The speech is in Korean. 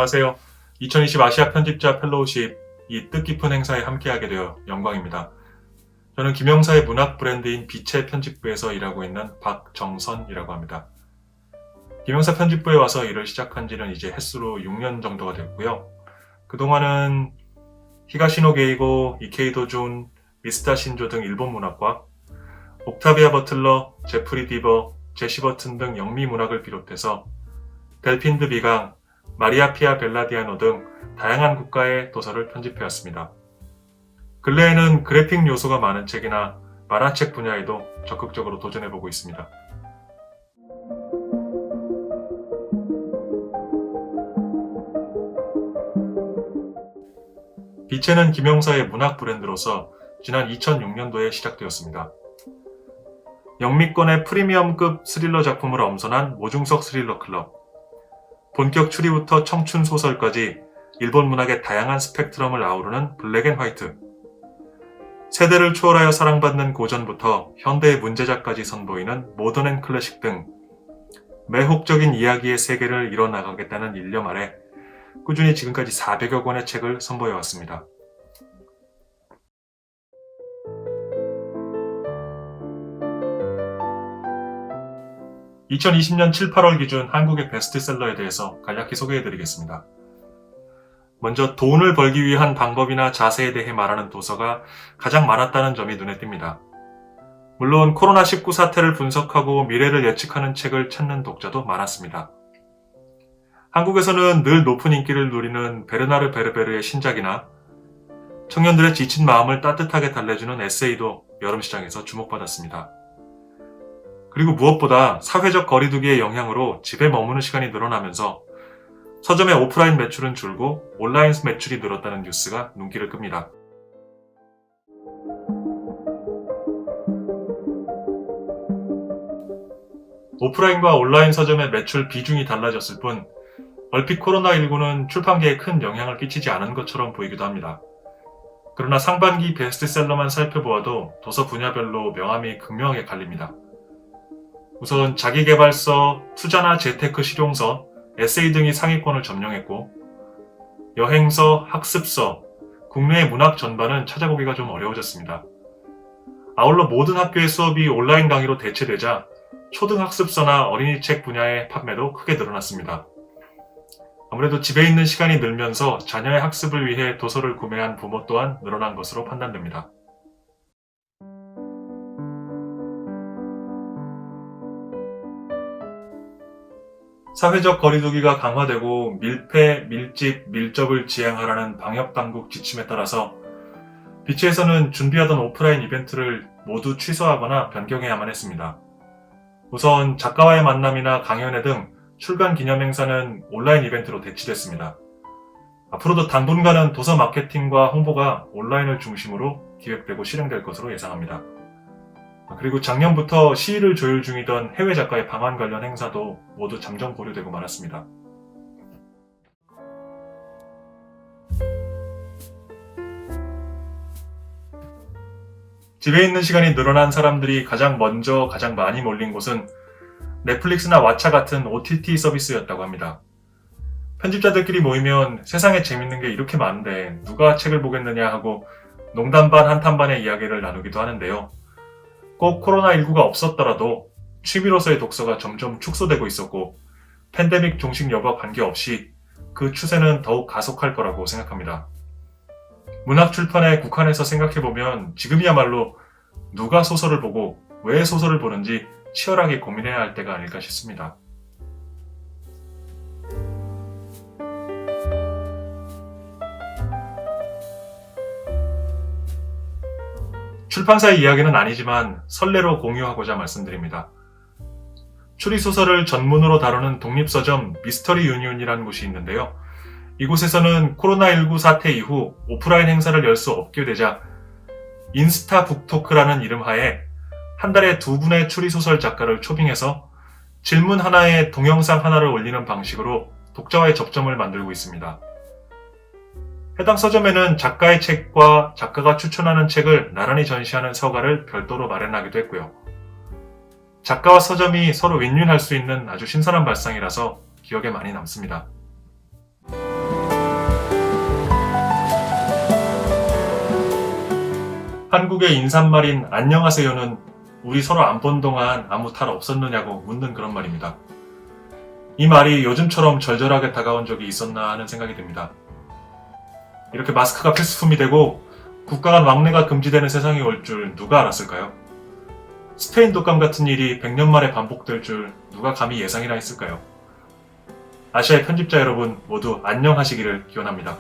안녕하세요. 2020 아시아 편집자 펠로우십 이 뜻깊은 행사에 함께하게 되어 영광입니다. 저는 김영사의 문학 브랜드인 빛의 편집부에서 일하고 있는 박정선이라고 합니다. 김영사 편집부에 와서 일을 시작한 지는 이제 햇수로 6년 정도가 됐고요. 그동안은 히가시노 게이고, 이케이도 준, 미스타 신조 등 일본 문학과 옥타비아 버틀러, 제프리 디버, 제시 버튼 등 영미 문학을 비롯해서 델핀드 비강, 마리아 피아 벨라디아노 등 다양한 국가의 도서를 편집해왔습니다. 근래에는 그래픽 요소가 많은 책이나 만화책 분야에도 적극적으로 도전해보고 있습니다. 빛에는 김영사의 문학 브랜드로서 지난 2006년도에 시작되었습니다. 영미권의 프리미엄급 스릴러 작품을 엄선한 모중석 스릴러 클럽, 본격 추리부터 청춘 소설까지 일본 문학의 다양한 스펙트럼을 아우르는 블랙 앤 화이트, 세대를 초월하여 사랑받는 고전부터 현대의 문제작까지 선보이는 모던 앤 클래식 등 매혹적인 이야기의 세계를 이뤄나가겠다는 일념 아래 꾸준히 지금까지 400여 권의 책을 선보여왔습니다. (2020년 7, 8월) 기준 한국의 베스트셀러에 대해서 간략히 소개해드리겠습니다. 먼저 돈을 벌기 위한 방법이나 자세에 대해 말하는 도서가 가장 많았다는 점이 눈에 띕니다. 물론 코로나19 사태를 분석하고 미래를 예측하는 책을 찾는 독자도 많았습니다. 한국에서는 늘 높은 인기를 누리는 베르나르 베르베르의 신작이나 청년들의 지친 마음을 따뜻하게 달래주는 에세이도 여름 시장에서 주목받았습니다. 그리고 무엇보다 사회적 거리두기의 영향으로 집에 머무는 시간이 늘어나면서 서점의 오프라인 매출은 줄고 온라인 매출이 늘었다는 뉴스가 눈길을 끕니다. 오프라인과 온라인 서점의 매출 비중이 달라졌을 뿐 얼핏 코로나19는 출판계에 큰 영향을 끼치지 않은 것처럼 보이기도 합니다. 그러나 상반기 베스트셀러만 살펴보아도 도서 분야별로 명암이 극명하게 갈립니다. 우선 자기계발서, 투자나 재테크 실용서, 에세이 등이 상위권을 점령했고 여행서, 학습서, 국내의 문학 전반은 찾아보기가 좀 어려워졌습니다. 아울러 모든 학교의 수업이 온라인 강의로 대체되자 초등학습서나 어린이책 분야의 판매도 크게 늘어났습니다. 아무래도 집에 있는 시간이 늘면서 자녀의 학습을 위해 도서를 구매한 부모 또한 늘어난 것으로 판단됩니다. 사회적 거리두기가 강화되고 밀폐, 밀집, 밀접을 지향하라는 방역당국 지침에 따라서 빛에서는 준비하던 오프라인 이벤트를 모두 취소하거나 변경해야만 했습니다. 우선 작가와의 만남이나 강연회 등 출간 기념 행사는 온라인 이벤트로 대치됐습니다. 앞으로도 당분간은 도서 마케팅과 홍보가 온라인을 중심으로 기획되고 실행될 것으로 예상합니다. 그리고 작년부터 시의를 조율 중이던 해외 작가의 방한 관련 행사도 모두 잠정 보류되고 말았습니다. 집에 있는 시간이 늘어난 사람들이 가장 먼저 가장 많이 몰린 곳은 넷플릭스나 왓챠 같은 OTT 서비스였다고 합니다. 편집자들끼리 모이면 세상에 재밌는 게 이렇게 많은데 누가 책을 보겠느냐 하고 농담 반 한탄 반의 이야기를 나누기도 하는데요. 꼭 코로나19가 없었더라도 취미로서의 독서가 점점 축소되고 있었고 팬데믹 종식 여부와 관계없이 그 추세는 더욱 가속할 거라고 생각합니다. 문학 출판에 국한해서 생각해보면 지금이야말로 누가 소설을 보고 왜 소설을 보는지 치열하게 고민해야 할 때가 아닐까 싶습니다. 출판사의 이야기는 아니지만 설레로 공유하고자 말씀드립니다. 추리소설을 전문으로 다루는 독립서점 미스터리 유니온이라는 곳이 있는데요. 이곳에서는 코로나19 사태 이후 오프라인 행사를 열 수 없게 되자 인스타 북토크라는 이름 하에 한 달에 2분의 추리소설 작가를 초빙해서 질문 하나에 동영상 하나를 올리는 방식으로 독자와의 접점을 만들고 있습니다. 해당 서점에는 작가의 책과 작가가 추천하는 책을 나란히 전시하는 서가를 별도로 마련하기도 했고요. 작가와 서점이 서로 윈윈할 수 있는 아주 신선한 발상이라서 기억에 많이 남습니다. 한국의 인사말인 안녕하세요는 우리 서로 안 본 동안 아무 탈 없었느냐고 묻는 그런 말입니다. 이 말이 요즘처럼 절절하게 다가온 적이 있었나 하는 생각이 듭니다. 이렇게 마스크가 필수품이 되고 국가 간 왕래가 금지되는 세상이 올 줄 누가 알았을까요? 스페인 독감 같은 일이 100년 만에 반복될 줄 누가 감히 예상이나 했을까요? 아시아의 편집자 여러분 모두 안녕하시기를 기원합니다.